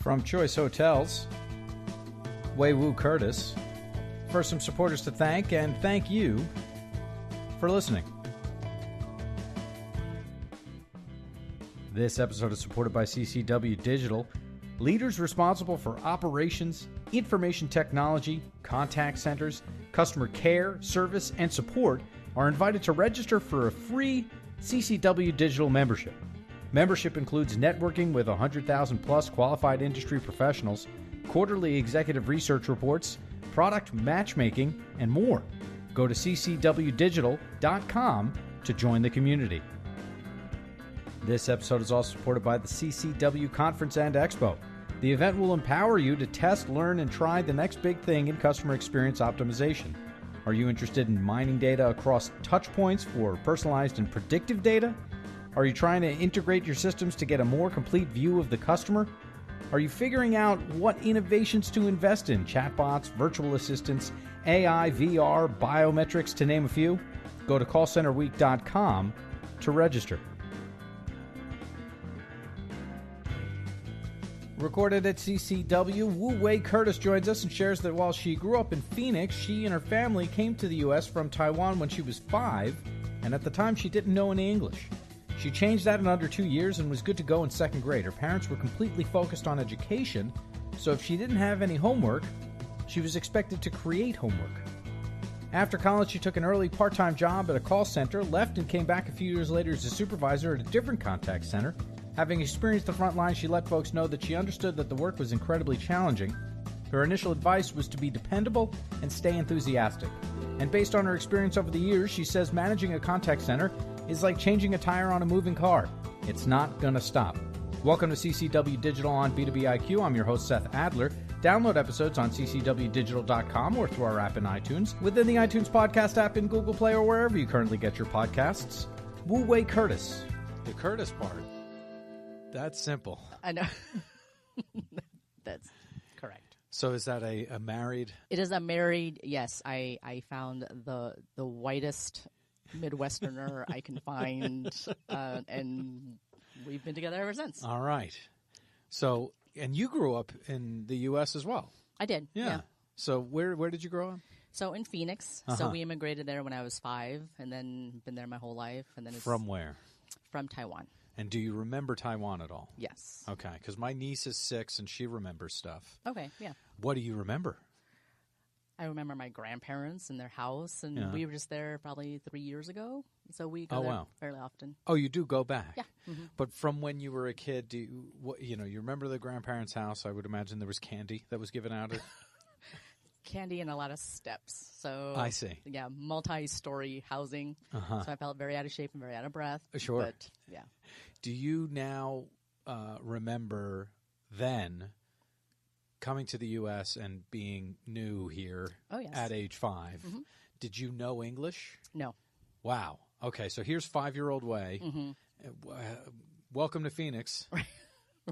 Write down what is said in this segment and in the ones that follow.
From Choice Hotels, Wei Wu Curtis. First, some supporters to thank, and thank you for listening. This episode is supported by CCW Digital, leaders responsible for operations, information technology, contact centers, customer care, service, and support are invited to register for a free CCW Digital membership. Membership includes networking with 100,000 plus qualified industry professionals, quarterly executive research reports, product matchmaking, and more. Go to ccwdigital.com to join the community. This episode is also supported by the CCW Conference and Expo. The event will empower you to test, learn, and try the next big thing in customer experience optimization. Are you interested in mining data across touch points for personalized and predictive data? Are you trying to integrate your systems to get a more complete view of the customer? Are you figuring out what innovations to invest in? Chatbots, virtual assistants, AI, VR, biometrics, to name a few? Go to callcenterweek.com to register. Recorded at CCW, Wu Wei Curtis joins us and shares that while she grew up in Phoenix, she and her family came to the U.S. from Taiwan when she was 5, and at the time she didn't know any English. She changed that in under 2 years and was good to go in second grade. Her parents were completely focused on education, so if she didn't have any homework, she was expected to create homework. After college, she took an early part-time job at a call center, left and came back a few years later as a supervisor at a different contact center. Having experienced the front line, she let folks know that she understood that the work was incredibly challenging. Her initial advice was to be dependable and stay enthusiastic. And based on her experience over the years, she says managing a contact center is like changing a tire on a moving car. It's not going to stop. Welcome to CCW Digital on B2B IQ. I'm your host, Seth Adler. Download episodes on ccwdigital.com or through our app in iTunes, within the iTunes podcast app in Google Play or wherever you currently get your podcasts. Wu Wei Curtis. The Curtis part. That's simple. I know. That's correct. So is that a married? It is a married, yes. I found the whitest Midwesterner I can find, and we've been together ever since. All right. So, and you grew up in the U.S. as well? I did, yeah. So where did you grow up? So in Phoenix. So we immigrated there when I was 5, and then been there my whole life. And then From where? From Taiwan. And do you remember Taiwan at all? Yes. Okay, because my niece is 6 and she remembers stuff. Okay, yeah. What do you remember? I remember my grandparents and their house, and we were just there probably 3 years ago. So we go there fairly often. Oh, you do go back? Yeah. Mm-hmm. But from when you were a kid, do you remember the grandparents' house? I would imagine there was candy that was given out. Candy and a lot of steps. So I see. Yeah, multi-story housing. So I felt very out of shape and very out of breath. Sure. But yeah. Do you now remember then coming to the U.S. and being new here at age 5? Mm-hmm. Did you know English? No. Wow. Okay, so here's 5-year-old Wei. Mm-hmm. Welcome to Phoenix.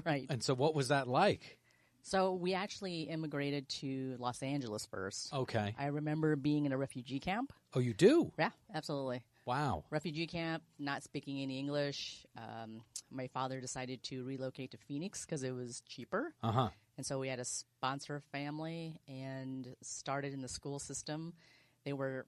Right. And so what was that like? So we actually immigrated to Los Angeles first. Okay. I remember being in a refugee camp. Oh, you do? Yeah, absolutely. Wow. Refugee camp, not speaking any English. My father decided to relocate to Phoenix because it was cheaper. Uh-huh. And so we had to sponsor a family and started in the school system. They were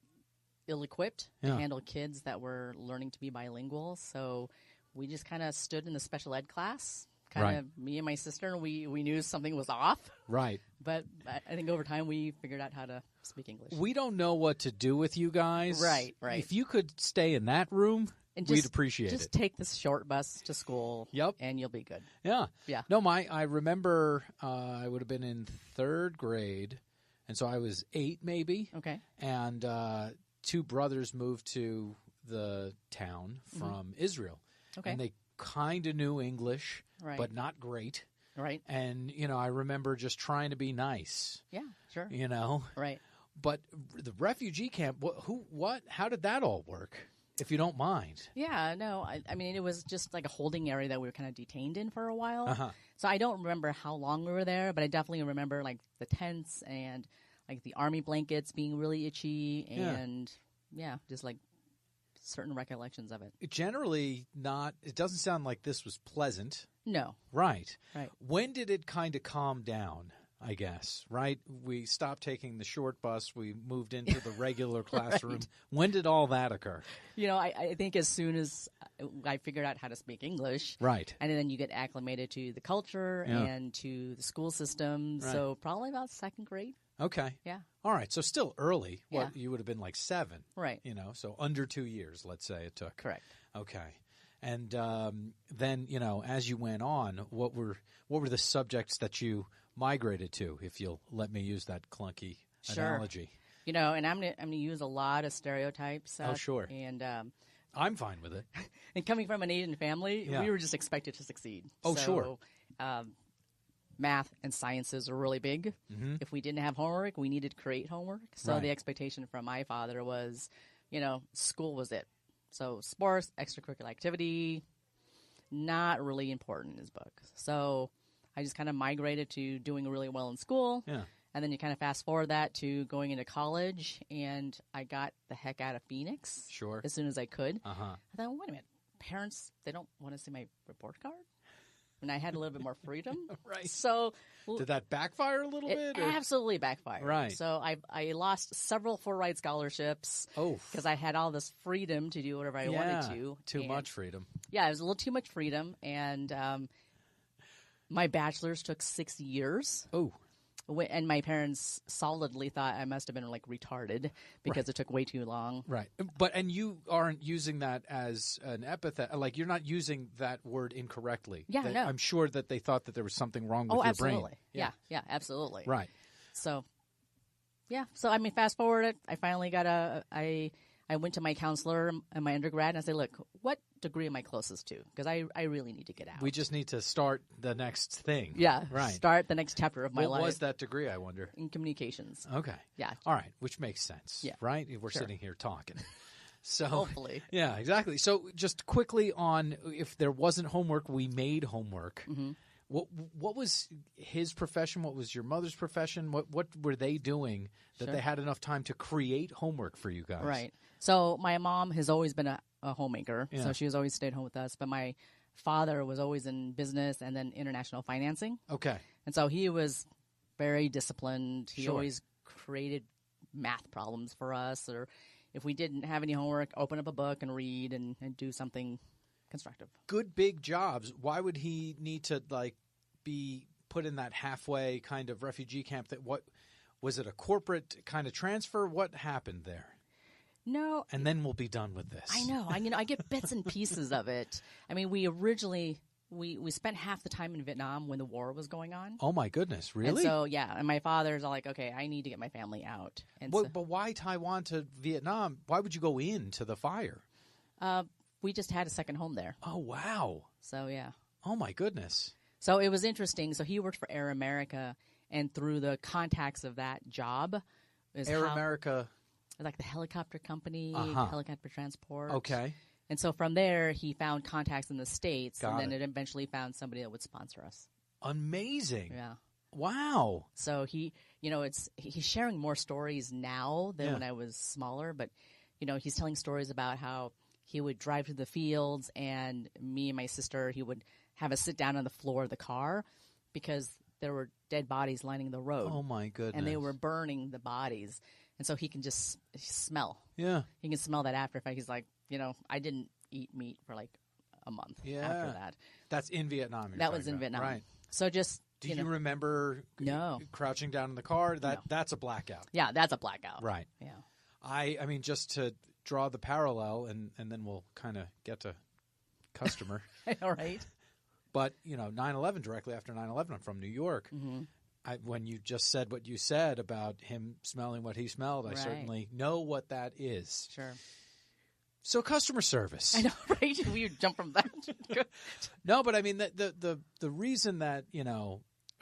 ill-equipped to handle kids that were learning to be bilingual. So we just kind of stood in the special ed class. Kind of me and my sister, we knew something was off. Right. But I think over time we figured out how to speak English. We don't know what to do with you guys. Right. If you could stay in that room, we'd appreciate it. Just take this short bus to school, and you'll be good. Yeah. Yeah. No, I remember I would have been in 3rd grade, and so I was 8 maybe. Okay. And 2 brothers moved to the town from Israel. Okay. And they kind of knew English, but not great. Right. And, I remember just trying to be nice. Yeah, sure. Right. But the refugee camp, how did that all work, if you don't mind? Yeah, no, I mean, it was just like a holding area that we were kind of detained in for a while. So I don't remember how long we were there, but I definitely remember like the tents and like the army blankets being really itchy and just like certain recollections of it. Generally not. It doesn't sound like this was pleasant. No. Right. Right. When did it kind of calm down, I guess, right? We stopped taking the short bus. We moved into the regular classroom. Right. When did all that occur? I think as soon as I figured out how to speak English. Right. And then you get acclimated to the culture and to the school system. Right. So probably about second grade. Okay. Yeah. All right. So still early. Yeah. What, you would have been like 7. Right. So under 2 years, let's say it took. Correct. Okay. And then, as you went on, what were the subjects that you migrated to, if you'll let me use that clunky analogy? And I'm gonna use a lot of stereotypes. Oh, sure. And I'm fine with it. And coming from an Asian family, we were just expected to succeed. Oh, sure. Math and sciences are really big. Mm-hmm. If we didn't have homework, we needed to create homework. So the expectation from my father was, school was it. So sports, extracurricular activity, not really important in his book. So I just kind of migrated to doing really well in school. Yeah. And then you kind of fast forward that to going into college, and I got the heck out of Phoenix as soon as I could. Uh-huh. I thought, wait a minute, parents, they don't want to see my report card? And I had a little bit more freedom. Right. So did that backfire a little bit? It absolutely backfired. Right. So I lost several full-ride scholarships because I had all this freedom to do whatever I wanted to. Too much freedom. Yeah, it was a little too much freedom. And my bachelor's took 6 years. Oh. And my parents solidly thought I must have been retarded because it took way too long. Right. And you aren't using that as an epithet. Like, you're not using that word incorrectly. Yeah, no. I'm sure that they thought that there was something wrong with your brain. Yeah, absolutely. Right. So, fast forward, I finally got I went to my counselor in my undergrad and I said, look, what degree am I closest to? Because I really need to get out. We just need to start the next thing. Yeah. Right. Start the next chapter of my life. What was that degree, I wonder? In communications. Okay. Yeah. All right. Which makes sense. Yeah. Right? We're sitting here talking. So hopefully. Yeah, exactly. So just quickly on, if there wasn't homework, we made homework. Mm-hmm. What was his profession? What was your mother's profession? What were they doing that they had enough time to create homework for you guys? Right. So my mom has always been a homemaker, so she has always stayed home with us. But my father was always in business and then international financing. Okay. And so he was very disciplined. He always created math problems for us, or if we didn't have any homework, open up a book and read and do something constructive. Good big jobs. Why would he need to be put in that halfway kind of refugee camp? What was it, a corporate kind of transfer? What happened there? No. And then we'll be done with this. I know. I get bits and pieces of it. I mean, we originally we spent half the time in Vietnam when the war was going on. Oh my goodness, really? And so and my father's all like, okay, I need to get my family out. And but why Taiwan to Vietnam? Why would you go into the fire? We just had a second home there. Oh wow. So yeah. Oh my goodness. So it was interesting. So he worked for Air America, and through the contacts of that job, Air America, like the helicopter company, helicopter transport. Okay. And so from there, he found contacts in the States, and then it eventually found somebody that would sponsor us. Amazing. Yeah. Wow. So he's sharing more stories now than when I was smaller, but he's telling stories about how he would drive to the fields, and me and my sister, he would have us sit down on the floor of the car because there were dead bodies lining the road. Oh my goodness. And they were burning the bodies. And so he can just smell. Yeah. He can smell that after effect. He's like, I didn't eat meat for like a month after that. That's in Vietnam. That was in Vietnam. Right. So just, Do you remember crouching down in the car? That's a blackout. Yeah, that's a blackout. Right. Yeah. I mean, just to draw the parallel, and then we'll kind of get to customer. All right. But, 9/11, directly after 9/11, I'm from New York. Mm-hmm. When you just said what you said about him smelling what he smelled, I certainly know what that is. Sure. So customer service. I know, right? We jump from that. No, but I mean, the reason that,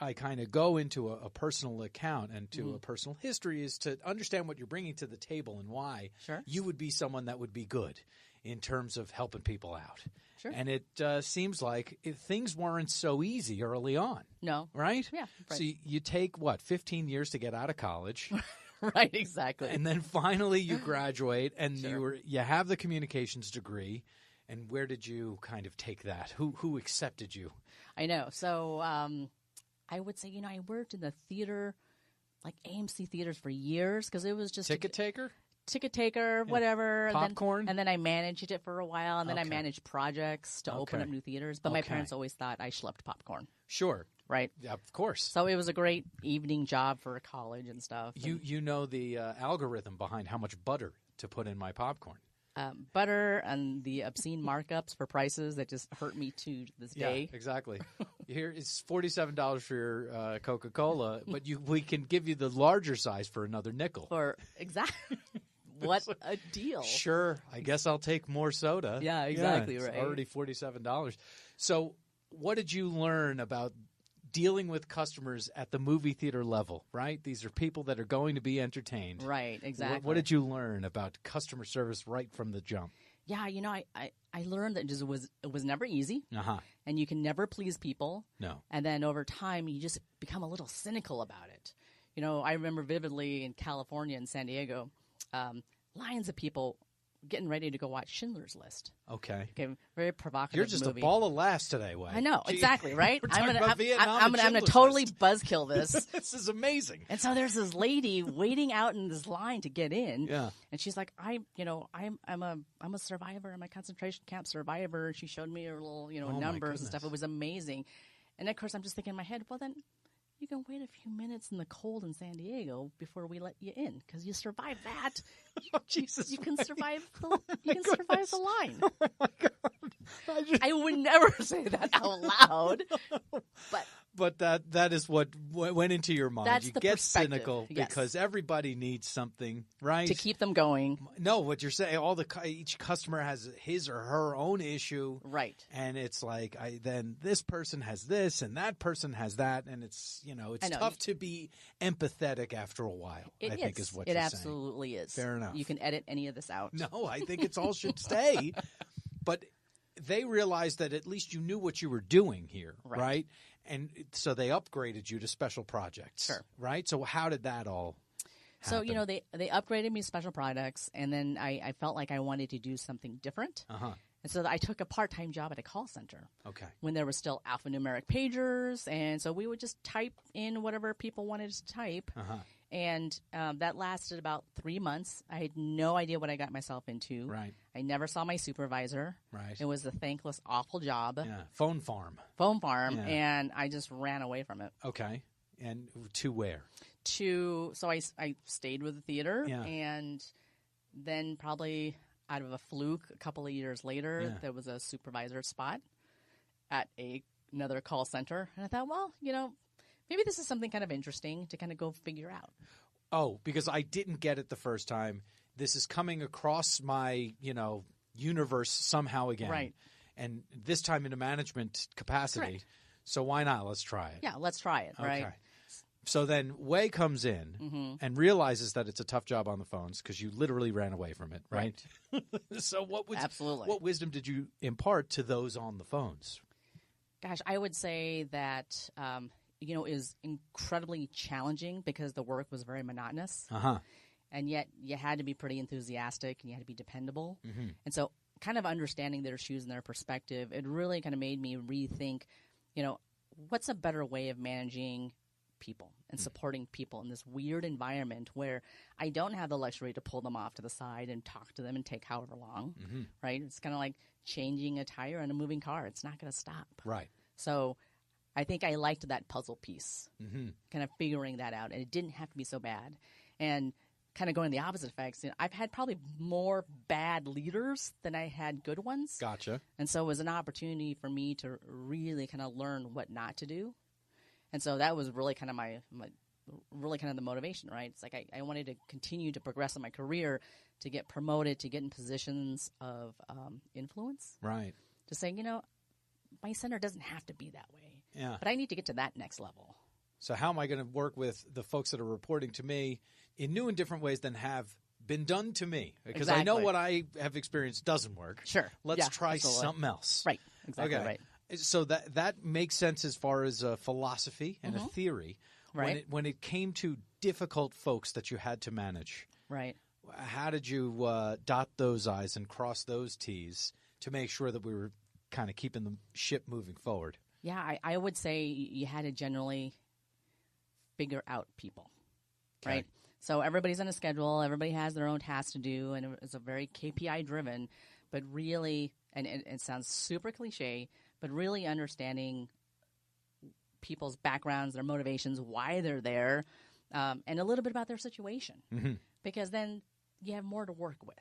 I kind of go into a personal account and to a personal history is to understand what you're bringing to the table and why you would be someone that would be good in terms of helping people out. Sure. And it seems like things weren't so easy early on. No. Right? Yeah. Right. So you take, 15 years to get out of college. Right, exactly. And then finally you graduate, and you have the communications degree. And where did you kind of take that? Who accepted you? I know. So I would say, I worked in the theater, like AMC theaters for years because it was just ticket taker, whatever. Popcorn. And then I managed it for a while, and then I managed projects to open up new theaters. But my parents always thought I schlepped popcorn. Sure. Right? Yeah, of course. So it was a great evening job for college and stuff. You know the algorithm behind how much butter to put in my popcorn. Butter and the obscene markups for prices that just hurt me to this day. Yeah, exactly. Here it's $47 for your Coca-Cola, but we can give you the larger size for another nickel. Exactly. What a deal. Sure. I guess I'll take more soda. Yeah, exactly. It's right. already $47. So what did you learn about dealing with customers at the movie theater level, right? These are people that are going to be entertained. Right, exactly. What did you learn about customer service right from the jump? Yeah, I learned that it was never easy, and you can never please people. No. And then over time, you just become a little cynical about it. I remember vividly in California and San Diego, lines of people getting ready to go watch Schindler's List. Okay, very provocative. You're just movie. A ball of laughs today, Wei. I know, exactly, right? I'm gonna totally buzzkill this. This is amazing. And so there's this lady waiting out in this line to get in. Yeah. And she's like, I'm a survivor. I'm a concentration camp survivor. And she showed me her little, numbers and stuff. It was amazing. And of course, I'm just thinking in my head, well then, you can wait a few minutes in the cold in San Diego before we let you in because you survive that. Jesus, you can survive the line. Oh my God! I would never say that out loud, but that is what went into your mind. That's you the get perspective. cynical because everybody needs something, right? To keep them going. No, what you're saying, each customer has his or her own issue, right? And it's like, then this person has this, and that person has that, and it's tough to be empathetic after a while. I think is what you're saying. It absolutely is. Fair enough. You can edit any of this out. No, I think it's all should stay, but they realized that at least you knew what you were doing here, right? And so they upgraded you to special projects, sure, right? So how did that all happen? So they upgraded me to special projects, and then I felt like I wanted to do something different. And so I took a part-time job at a call center. Okay. When there were still alphanumeric pagers, and so we would just type in whatever people wanted us to type. And that lasted about 3 months. I had no idea what I got myself into. Right. I never saw my supervisor. Right. It was a thankless, awful job. Yeah. Phone farm. Yeah. And I just ran away from it. Okay. And to where? So I stayed with the theater, yeah. And then probably out of a fluke, a couple of years later, there was a supervisor spot at another call center. And I thought, well, maybe this is something kind of interesting to kind of go figure out. Oh, because I didn't get it the first time. This is coming across my, universe somehow again. Right. And this time in a management capacity. Correct. So why not? Let's try it. Yeah, let's try it, right? Okay. So then Wei comes in and realizes that it's a tough job on the phones because you literally ran away from it, right? So what wisdom did you impart to those on the phones? Gosh, I would say that is incredibly challenging because the work was very monotonous. And yet you had to be pretty enthusiastic and you had to be dependable. And so kind of understanding their shoes and their perspective, it really kind of made me rethink, what's a better way of managing people and supporting people in this weird environment where I don't have the luxury to pull them off to the side and talk to them and take however long, right? It's kind of like changing a tire on a moving car. It's not going to stop. Right. So I think I liked that puzzle piece, kind of figuring that out. And it didn't have to be so bad. And kind of going the opposite effects, I've had probably more bad leaders than I had good ones. Gotcha. And so it was an opportunity for me to really kind of learn what not to do. And so that was really kind of my really kind of the motivation, right? It's like I wanted to continue to progress in my career, to get promoted, to get in positions of influence. Right. To say, my center doesn't have to be that way. Yeah. But I need to get to that next level. So how am I going to work with the folks that are reporting to me in new and different ways than have been done to me? Because I know what I have experienced doesn't work. Sure. Let's try something else. Right. Exactly okay. right. So that makes sense as far as a philosophy and a theory. Right. When it came to difficult folks that you had to manage, right. How did you dot those I's and cross those T's to make sure that we were kind of keeping the ship moving forward? Yeah, I would say you had to generally figure out people, Okay. right? So everybody's on a schedule. Everybody has their own tasks to do, and it's a very KPI driven. But really, and it sounds super cliche, but really understanding people's backgrounds, their motivations, why they're there, and a little bit about their situation. Mm-hmm. Because then you have more to work with.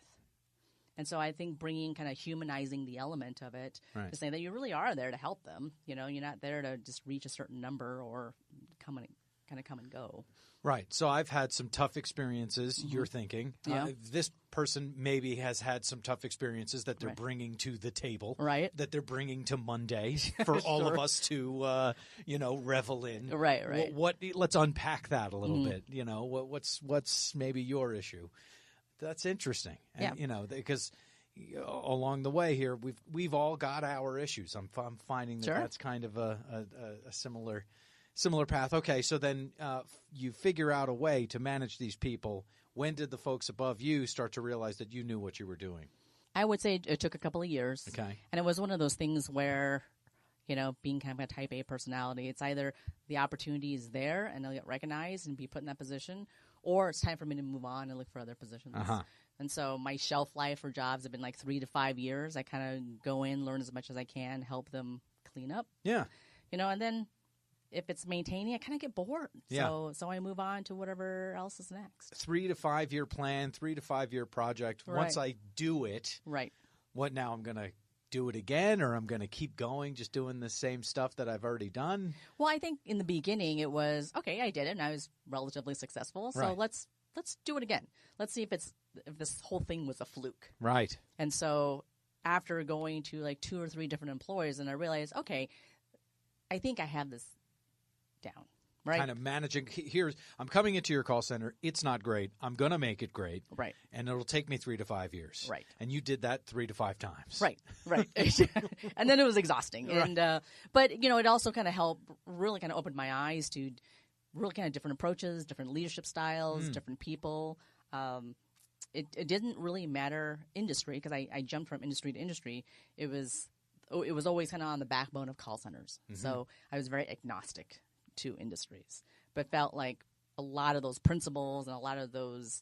And so I think bringing kind of humanizing the element of it Right. to say that you really are there to help them. You know, you're not there to just reach a certain number or come and go. Right. So I've had some tough experiences, you're thinking. Yeah. This person maybe has had some tough experiences that they're Right. bringing to the table. Right. That they're bringing to Monday for all of us to, revel in. Right. Let's unpack that a little bit. You know, what's maybe your issue? That's interesting. Yeah. And, because along the way here, we've all got our issues. I'm finding that Sure. that's kind of a similar path. Okay, so then you figure out a way to manage these people. When did the folks above you start to realize that you knew what you were doing? I would say it took a couple of years. Okay. And it was one of those things where, being kind of a type A personality, it's either the opportunity is there and they'll get recognized and be put in that position, or it's time for me to move on and look for other positions. Uh-huh. And so my shelf life for jobs have been like 3 to 5 years. I kind of go in, learn as much as I can, help them clean up. Yeah. And then if it's maintaining, I kind of get bored. Yeah. So I move on to whatever else is next. 3 to 5 year plan, 3 to 5 year project. Right. Once I do it, Right. what now? I'm going to do it again, or I'm going to keep going, just doing the same stuff that I've already done? Well, I think in the beginning it was, okay, I did it and I was relatively successful. So Right. let's do it again. Let's see if this whole thing was a fluke. Right. And so after going to like 2 or 3 different employers, and I realized, okay, I think I have this down. Right. Kind of managing. I'm coming into your call center. It's not great. I'm going to make it great. Right. And it'll take me 3 to 5 years. Right. And you did that 3 to 5 times. Right. And then it was exhausting. Right. And but it also kind of helped really kind of open my eyes to really kind of different approaches, different leadership styles, different people. It didn't really matter industry because I jumped from industry to industry. It was always kind of on the backbone of call centers. Mm-hmm. So I was very agnostic to industries, but felt like a lot of those principles and a lot of those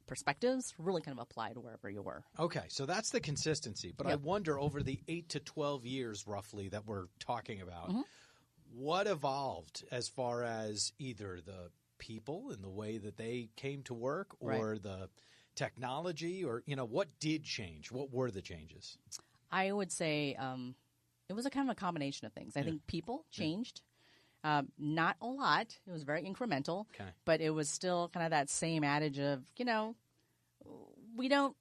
perspectives really kind of applied wherever you were. Okay, so that's the consistency. But I Yep. wonder, over the 8 to 12 years roughly that we're talking about, Mm-hmm. what evolved as far as either the people and the way that they came to work, or the technology, or what did change? What were the changes? I would say it was a kind of a combination of things. I think people changed. Not a lot. It was very incremental. Okay. But it was still kind of that same adage of, we don't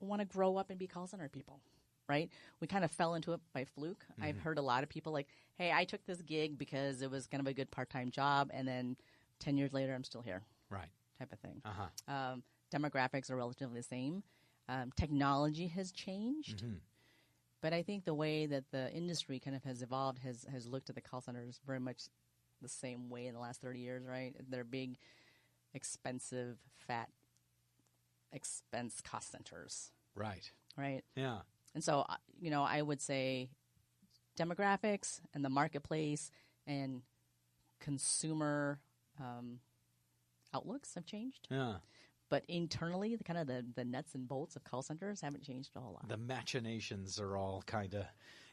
want to grow up and be call center people, right? We kind of fell into it by fluke. Mm-hmm. I've heard a lot of people like, hey, I took this gig because it was kind of a good part-time job, and then 10 years later, I'm still here. Right. Type of thing. Uh-huh. Demographics are relatively the same. Technology has changed. Mm-hmm. But I think the way that the industry kind of has evolved has looked at the call centers very much the same way in the last 30 years, right? They're big, expensive, fat expense cost centers. Right. Right? Yeah. And so, I would say demographics and the marketplace and consumer outlooks have changed. Yeah. But internally, the nuts and bolts of call centers haven't changed a whole lot. The machinations are all kind of,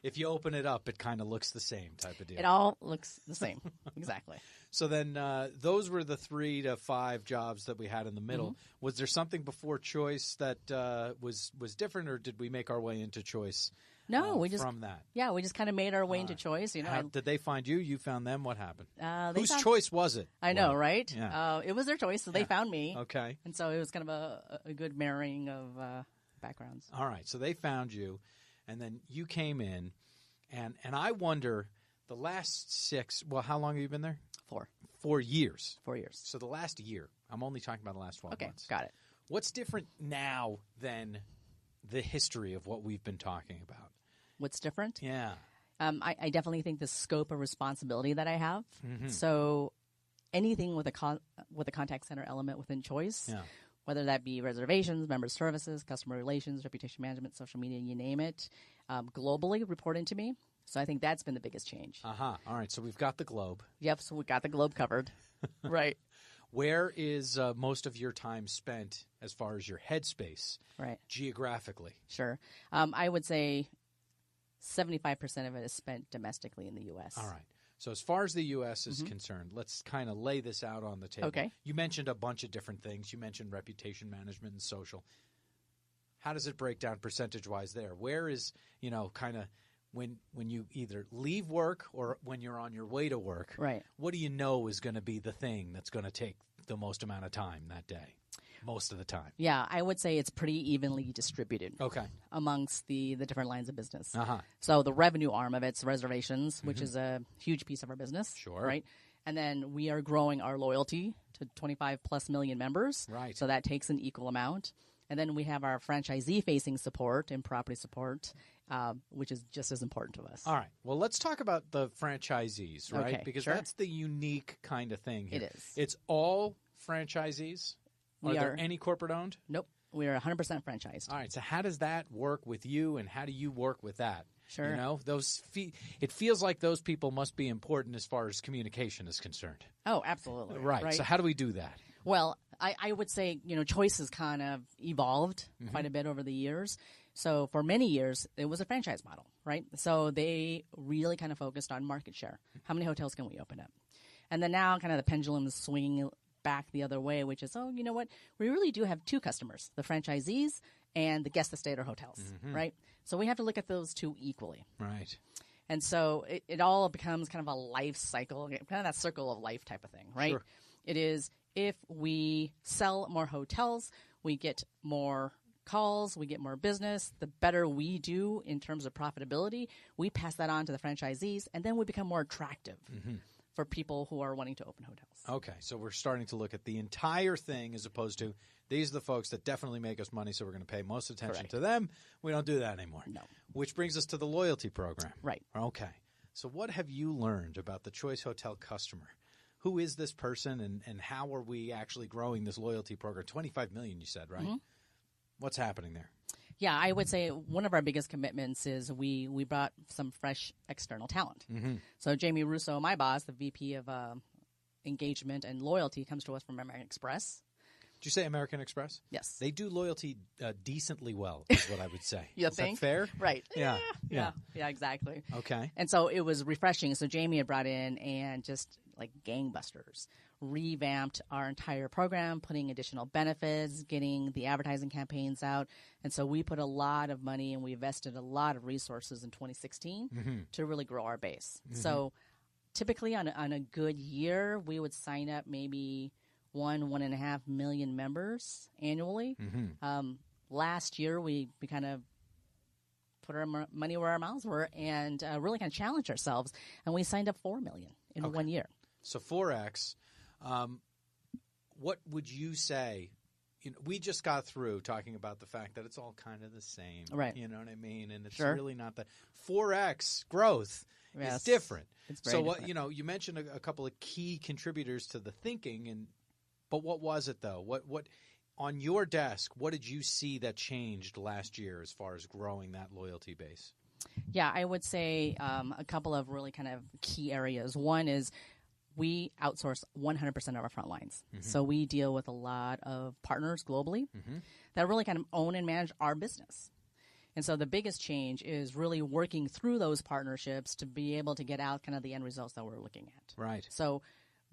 if you open it up, it kind of looks the same type of deal. It all looks the same. Exactly. So then those were the 3 to 5 jobs that we had in the middle. Mm-hmm. Was there something before choice that was different, or did we make our way into choice? No, we just from that. Yeah, we just kind of made our way into choice. Did they find you? You found them? What happened? They Whose found, choice was it? I know, right? Yeah. It was their choice, so they found me. Okay. And so it was kind of a good marrying of backgrounds. All right. So they found you, and then you came in, and I wonder, the last 6. Well, how long have you been there? 4. 4 years. 4 years. So the last year. I'm only talking about the last 12 Okay, months. got it. What's different now than the history of what we've been talking about? What's different? Yeah. I definitely think the scope of responsibility that I have. Mm-hmm. So anything with a contact center element within Choice, whether that be reservations, member services, customer relations, reputation management, social media, you name it, globally reporting to me. So I think that's been the biggest change. All right. So we've got the globe. Yep. So we got the globe covered. Right. Where is most of your time spent as far as your headspace, geographically? Sure. I would say 75% of it is spent domestically in the U.S. All right. So as far as the U.S. is concerned, let's kind of lay this out on the table. Okay. You mentioned a bunch of different things. You mentioned reputation management and social. How does it break down percentage-wise there? Where is, kind of when you either leave work or when you're on your way to work, what do you know is going to be the thing that's going to take the most amount of time that day, most of the time? Yeah, I would say it's pretty evenly distributed amongst the different lines of business. So the revenue arm of it's reservations, which is a huge piece of our business. Sure. Right? And then we are growing our loyalty to 25+ million members. Right. So that takes an equal amount. And then we have our franchisee-facing support and property support, which is just as important to us. All right. Well, let's talk about the franchisees, right? Okay, because sure. that's the unique kind of thing here. It is. It's all franchisees? Are there any corporate-owned? Nope. We are 100% franchised. All right. So how does that work with you, and how do you work with that? Sure. It feels like those people must be important as far as communication is concerned. Oh, absolutely. Right. So how do we do that? Well, I would say, Choice has kind of evolved quite a bit over the years. So for many years, it was a franchise model, right? So they really kind of focused on market share. How many hotels can we open up? And then now kind of the pendulum is swinging back the other way, which is, you know what? We really do have two customers, the franchisees and the guests that stay at our hotels, right? So we have to look at those two equally. Right. And so it all becomes kind of a life cycle, kind of that circle of life type of thing, right? Sure. It is, if we sell more hotels, we get more calls, we get more business. The better we do in terms of profitability, we pass that on to the franchisees, and then we become more attractive for people who are wanting to open hotels. Okay, so we're starting to look at the entire thing as opposed to these are the folks that definitely make us money, so we're going to pay most attention to them. We don't do that anymore. No. Which brings us to the loyalty program. Right. Okay. So what have you learned about the Choice Hotel customer? Who is this person, and how are we actually growing this loyalty program? 25 million, you said, right? What's happening there? Yeah, I would say one of our biggest commitments is we brought some fresh external talent. So Jamie Russo, my boss, the VP of engagement and loyalty, comes to us from American Express. Did you say American Express? Yes. They do loyalty decently well, is what I would say. You is think? That fair? Right. Yeah, exactly. Okay. And so it was refreshing. So Jamie had brought in and just like gangbusters, revamped our entire program, putting additional benefits, getting the advertising campaigns out. And so we put a lot of money and we invested a lot of resources in 2016 to really grow our base. So typically on a good year, we would sign up maybe 1.5 million members annually. Last year, we kind of put our money where our mouths were and really kind of challenged ourselves. And we signed up 4 million in 1 year. So 4X, what would you say? We just got through talking about the fact that it's all kind of the same. Right. You know what I mean? And it's really not that. 4X growth is different. It's very different. You mentioned a couple of key contributors to the thinking, but what was it though? What on your desk, what did you see that changed last year as far as growing that loyalty base? Yeah, I would say a couple of really kind of key areas. One is we outsource 100% of our front lines. So we deal with a lot of partners globally that really kind of own and manage our business. And so the biggest change is really working through those partnerships to be able to get out kind of the end results that we're looking at. Right. So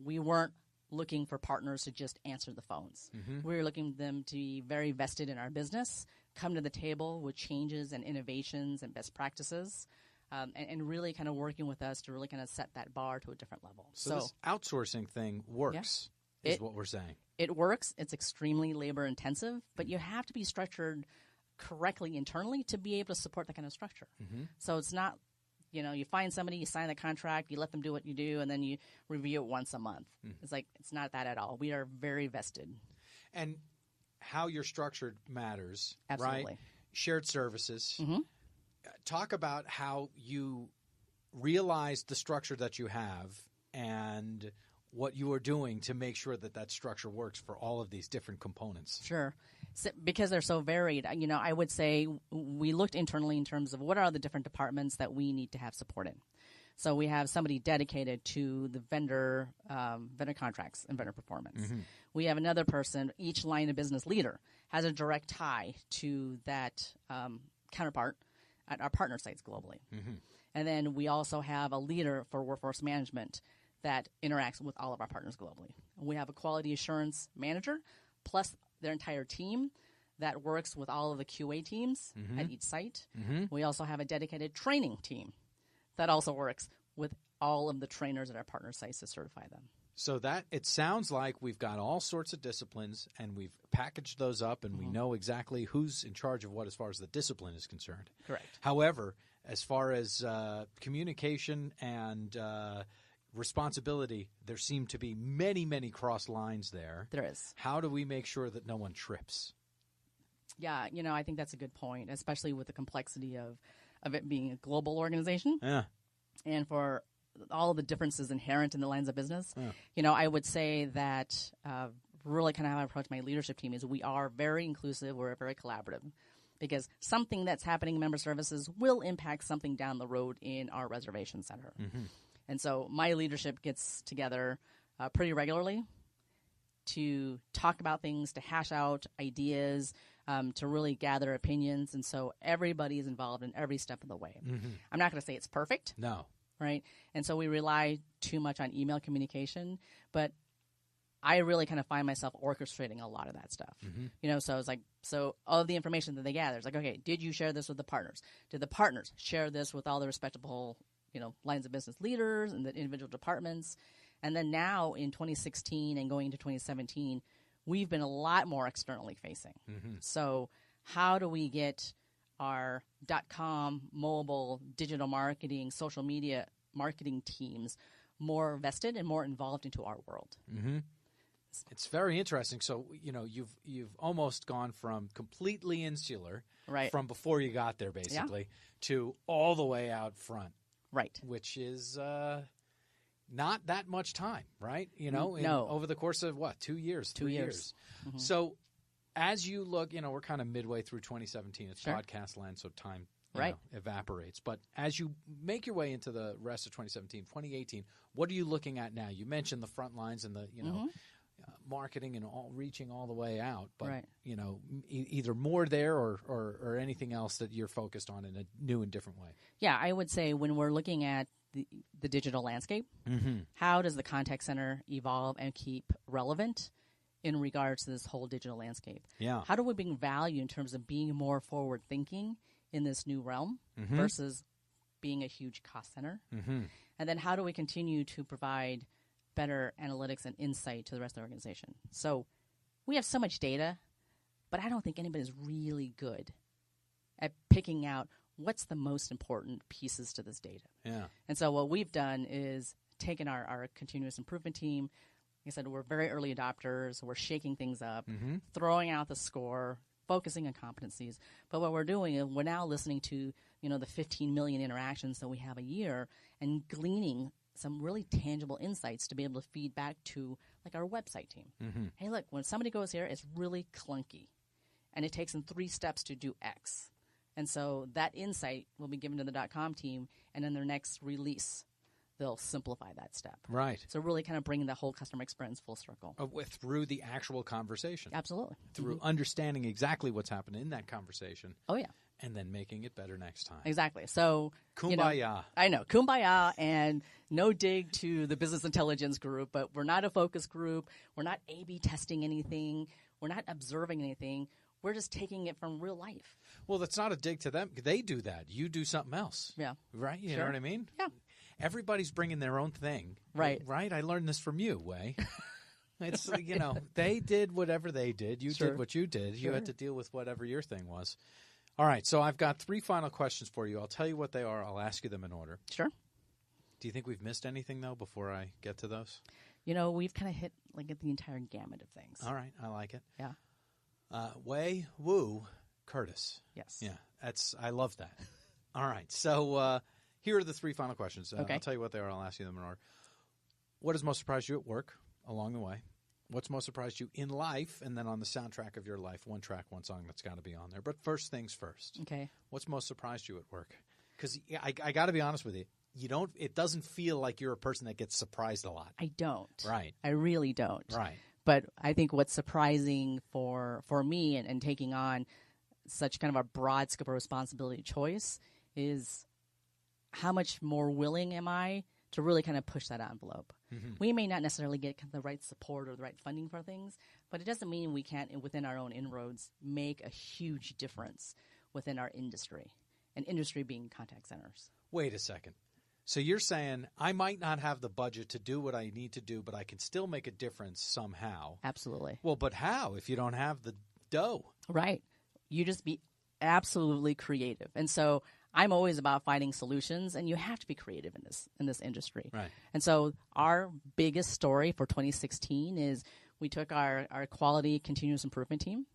we weren't looking for partners to just answer the phones. We were looking for them to be very vested in our business, come to the table with changes and innovations and best practices, and really kind of working with us to really kind of set that bar to a different level. So this outsourcing thing works, is what we're saying. It works. It's extremely labor intensive, but you have to be structured correctly internally to be able to support that kind of structure. So it's not, you find somebody, you sign the contract, you let them do what you do, and then you review it once a month. It's not that at all. We are very vested. And how you're structured matters, Absolutely. Right? Shared services. Talk about how you realized the structure that you have and what you are doing to make sure that that structure works for all of these different components. Sure. So, because they're so varied, I would say we looked internally in terms of what are the different departments that we need to have support in. So we have somebody dedicated to the vendor contracts and vendor performance. Mm-hmm. We have another person. Each line of business leader has a direct tie to that counterpart at our partner sites globally. Mm-hmm. And then we also have a leader for workforce management that interacts with all of our partners globally. We have a quality assurance manager plus their entire team that works with all of the QA teams mm-hmm. at each site. Mm-hmm. We also have a dedicated training team that also works with all of the trainers at our partner sites to certify them. So that it sounds like we've got all sorts of disciplines and we've packaged those up and mm-hmm. we know exactly who's in charge of what as far as the discipline is concerned. Correct. However, as far as communication and responsibility, there seem to be many, many cross lines there. There is. How do we make sure that no one trips? Yeah, I think that's a good point, especially with the complexity of it being a global organization. Yeah. And for all of the differences inherent in the lines of business. Yeah. I would say that really kind of how I approach my leadership team is we are very inclusive, we're very collaborative. Because something that's happening in member services will impact something down the road in our reservation center. Mm-hmm. And so my leadership gets together pretty regularly to talk about things, to hash out ideas, to really gather opinions. And so everybody is involved in every step of the way. Mm-hmm. I'm not going to say it's perfect. No. Right? And so we rely too much on email communication, but I really kind of find myself orchestrating a lot of that stuff. Mm-hmm. So it's like, so all of the information that they gather, it's like, okay, did you share this with the partners? Did the partners share this with all the respectable, lines of business leaders and the individual departments? And then now in 2016 and going into 2017, we've been a lot more externally facing. Mm-hmm. So how do we get our .com, mobile, digital marketing, social media marketing teams more vested and more involved into our world? Mm-hmm. It's very interesting. So, you've almost gone from completely insular right. from before you got there, basically, to all the way out front. Right. Which is not that much time, right? No. Over the course of, 2 years? 2 years. Mm-hmm. So as you look, we're kind of midway through 2017. It's sure. podcast land, so time right. Evaporates. But as you make your way into the rest of 2017, 2018, what are you looking at now? You mentioned the front lines and the, mm-hmm. Marketing and all reaching all the way out, but right. Either more there or anything else that you're focused on in a new and different way. Yeah, I would say when we're looking at the digital landscape, mm-hmm. how does the contact center evolve and keep relevant in regards to this whole digital landscape? Yeah, how do we bring value in terms of being more forward thinking in this new realm mm-hmm. versus being a huge cost center? Mm-hmm. And then how do we continue to provide better analytics and insight to the rest of the organization? So we have so much data, but I don't think anybody's really good at picking out what's the most important pieces to this data. Yeah. And so what we've done is taken our continuous improvement team. Like I said, we're very early adopters. We're shaking things up, mm-hmm. throwing out the score, focusing on competencies. But what we're doing is we're now listening to, the 15 million interactions that we have a year and gleaning some really tangible insights to be able to feed back to like our website team. Mm-hmm. Hey, look, when somebody goes here, it's really clunky and it takes them 3 steps to do X. And so that insight will be given to the .com team, and in their next release, they'll simplify that step. Right. So really kind of bringing the whole customer experience full circle. Through the actual conversation. Absolutely. Through mm-hmm. understanding exactly what's happened in that conversation. Oh, yeah. And then making it better next time. Exactly. So kumbaya. I know. Kumbaya, and no dig to the business intelligence group, but we're not a focus group. We're not A/B testing anything. We're not observing anything. We're just taking it from real life. Well, that's not a dig to them. They do that. You do something else. Yeah. Right? You sure. know what I mean? Yeah. Everybody's bringing their own thing. Right. Right? I learned this from you, Wei. It's, they did whatever they did. You sure. did what you did. Sure. You had to deal with whatever your thing was. All right, so I've got 3 final questions for you. I'll tell you what they are. I'll ask you them in order. Sure. Do you think we've missed anything, though, before I get to those? We've kind of hit the entire gamut of things. All right, I like it. Yeah. Wei, Wu, Curtis. Yes. Yeah, I love that. All right, so here are the 3 final questions. Okay. I'll tell you what they are. I'll ask you them in order. what has most surprised you at work along the way? What's most surprised you in life? And then on the soundtrack of your life, one track, one song that's got to be on there. But first things first. Okay. What's most surprised you at work? Because I got to be honest with you. It doesn't feel like you're a person that gets surprised a lot. I don't. Right. I really don't. Right. But I think what's surprising for me and taking on such kind of a broad scope of responsibility choice is how much more willing am I to really kind of push that envelope. Mm-hmm. We may not necessarily get the right support or the right funding for things, but it doesn't mean we can't, within our own inroads, make a huge difference within our industry, and industry being contact centers. Wait a second. So you're saying I might not have the budget to do what I need to do, but I can still make a difference somehow. Absolutely. Well, but how if you don't have the dough? Right. You just be absolutely creative. And so I'm always about finding solutions, and you have to be creative in this industry. Right. And so our biggest story for 2016 is we took our quality continuous improvement team.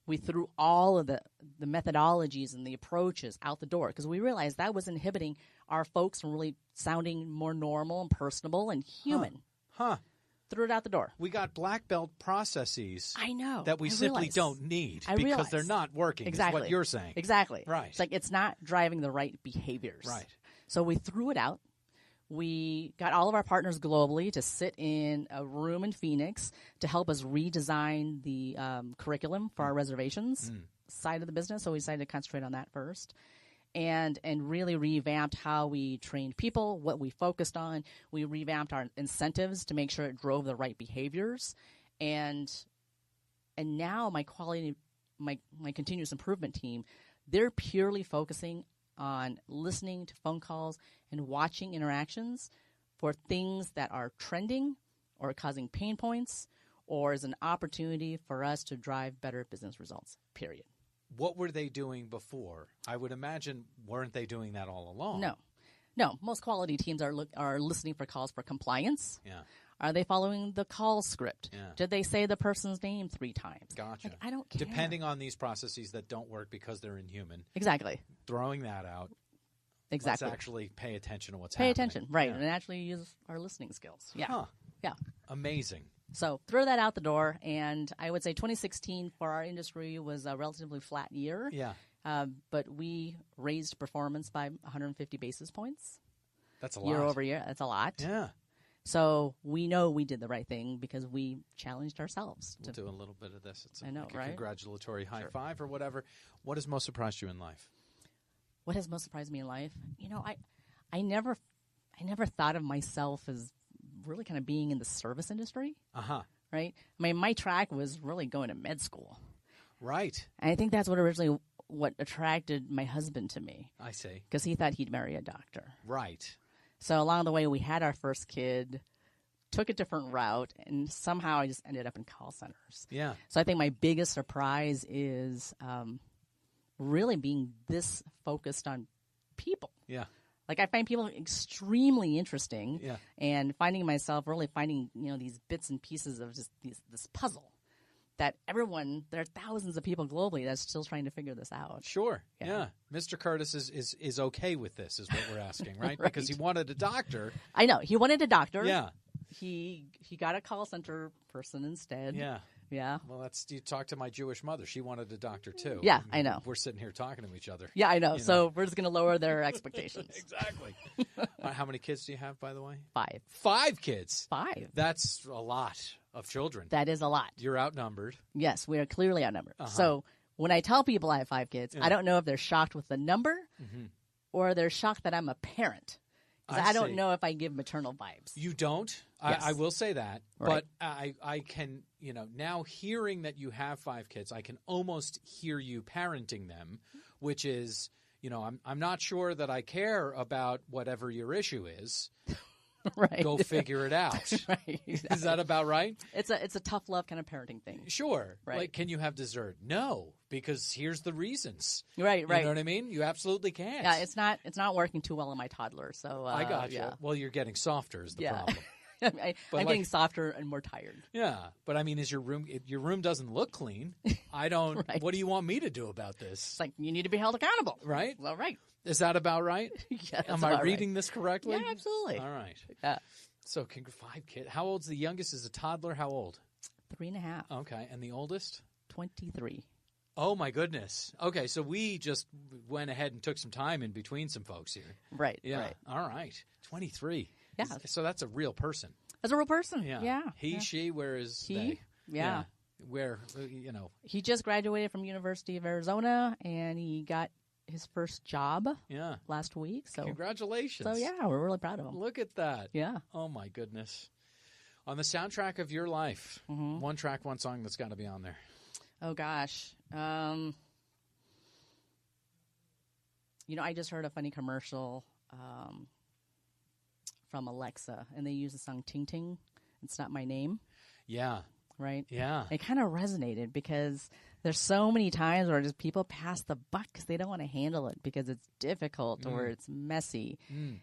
We threw all of the methodologies and the approaches out the door because we realized that was inhibiting our folks from really sounding more normal and personable and human. Huh. Threw it out the door. We got black belt processes. I know. That we simply don't need because they're not working. Exactly. Is what you're saying. Exactly. Right. It's like it's not driving the right behaviors. Right. So we threw it out. We got all of our partners globally to sit in a room in Phoenix to help us redesign the curriculum for our reservations side of the business. So we decided to concentrate on that first. And really revamped how we trained people, what we focused on. We revamped our incentives to make sure it drove the right behaviors. And now my continuous improvement team, they're purely focusing on listening to phone calls and watching interactions for things that are trending or causing pain points or is an opportunity for us to drive better business results, period. What were they doing before? I would imagine, weren't they doing that all along? No. Most quality teams are listening for calls for compliance. Yeah. Are they following the call script? Yeah. Did they say the person's name 3 times? Gotcha. Like, I don't care. Depending on these processes that don't work because they're inhuman. Exactly. Throwing that out. Exactly. Let's actually pay attention to what's happening. Pay attention, right, Yeah. and actually use our listening skills. Yeah. Huh. Yeah. Amazing. So throw that out the door, and I would say 2016 for our industry was a relatively flat year. Yeah. But we raised performance by 150 basis points. That's a lot. Year over year. That's a lot. Yeah. So we know we did the right thing because we challenged ourselves. We'll do a little bit of this. It's I know, like a right? congratulatory high five or whatever. What has most surprised you in life? What has most surprised me in life? I never thought of myself as really kind of being in the service industry. Uh-huh. Right? I mean, my track was really going to med school. Right. And I think that's what attracted my husband to me. I see. Because he thought he'd marry a doctor. Right. So along the way, we had our first kid, took a different route, and somehow I just ended up in call centers. Yeah. So I think my biggest surprise is really being this focused on people. Yeah. Like I find people extremely interesting, Yeah. and finding these bits and pieces of just this puzzle that there are thousands of people globally that's still trying to figure this out. Sure. Yeah. Mr. Curtis is okay with this, is what we're asking, right? Right. Because he wanted a doctor. I know he wanted a doctor. Yeah. He got a call center person instead. Yeah. Yeah. Well, you talk to my Jewish mother. She wanted a doctor too. Yeah, I know. We're sitting here talking to each other. Yeah, I know. So we're just going to lower their expectations. Exactly. How many kids do you have, by the way? 5. 5 kids. 5. That's a lot of children. That is a lot. You're outnumbered. Yes, we are clearly outnumbered. Uh-huh. So when I tell people I have 5 kids, I don't know if they're shocked with the number or they're shocked that I'm a parent. I don't know if I give maternal vibes. You don't? Yes. I will say that. Right. But I can, now hearing that you have 5 kids, I can almost hear you parenting them, which is, I'm not sure that I care about whatever your issue is. Right. Go figure it out. Right. Exactly. Is that about right? It's a tough love kind of parenting thing. Sure. Right. Like, can you have dessert? No, because here's the reasons. Right. You know what I mean? You absolutely can't. Yeah, it's not working too well in my toddler. So I got you. Yeah. Well, you're getting softer is the problem. I'm getting softer and more tired. Yeah, but I mean, is your room doesn't look clean? I don't. Right. What do you want me to do about this? It's like you need to be held accountable, right? Well, right. Is that about right? Yeah, Am I reading this correctly? Yeah, absolutely. All right. Yeah. So 5 kids. How old's the youngest? Is a toddler? How old? 3.5. Okay, and the oldest? 23. Oh, my goodness. Okay, so we just went ahead and took some time in between some folks here. Right, Yeah. right. All right. 23. Yeah. So that's a real person. That's a real person. Yeah. Yeah. He, she, where is He? they? Yeah. Where, He just graduated from University of Arizona, and he got his first job last week. So congratulations. So, yeah, we're really proud of him. Look at that. Yeah. Oh, my goodness. On the soundtrack of your life, one track, one song that's got to be on there. Oh, gosh. I just heard a funny commercial from Alexa, and they use the song Ting Ting. It's Not My Name. Yeah. Right? Yeah. It kind of resonated because there's so many times where just people pass the buck because they don't want to handle it because it's difficult or it's messy.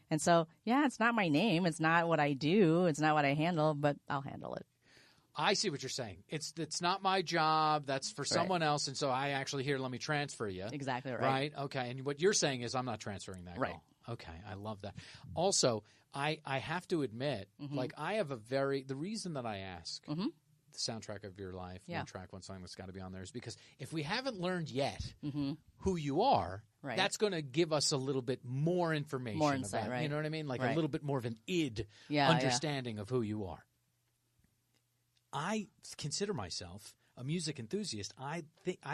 And so, it's not my name. It's not what I do. It's not what I handle, but I'll handle it. I see what you're saying. It's not my job. That's for someone else. And so I actually let me transfer you. Exactly right. Right? Okay. And what you're saying is I'm not transferring that right. call. Okay. I love that. Also, I have to admit, I have the reason that I ask the soundtrack of your life, one track, one song that's got to be on there is because if we haven't learned yet who you are, that's going to give us a little bit more information. More insight, about, right. You know what I mean? Like a little bit more of an understanding of who you are. I consider myself a music enthusiast. I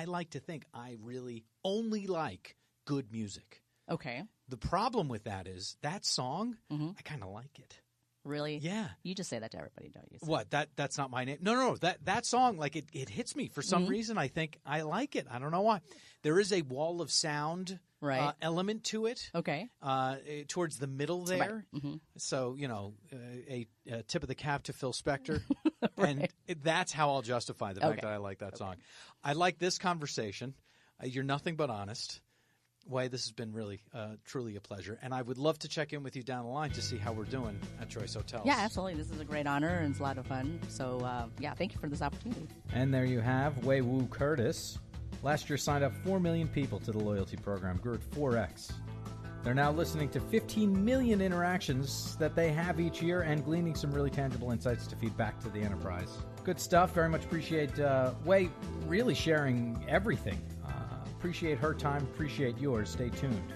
like to think I really only like good music. Okay. The problem with that is that song, I kind of like it. Really? Yeah. You just say that to everybody, don't you? What? That's not my name? No. That song, it hits me for some reason. I think I like it. I don't know why. There is a wall of sound element to it. Okay. Towards the middle there. Right. So, a tip of the cap to Phil Spector. And that's how I'll justify the fact that I like that song. I like this conversation. You're nothing but honest. Way, this has been really, truly a pleasure. And I would love to check in with you down the line to see how we're doing at Choice Hotels. Yeah, absolutely. This is a great honor, and it's a lot of fun. So, thank you for this opportunity. And there you have Wei Wu Curtis. Last year signed up 4 million people to the loyalty program, grew at 4x. They're now listening to 15 million interactions that they have each year and gleaning some really tangible insights to feed back to the enterprise. Good stuff. Very much appreciate Wei really sharing everything. Appreciate her time. Appreciate yours. Stay tuned.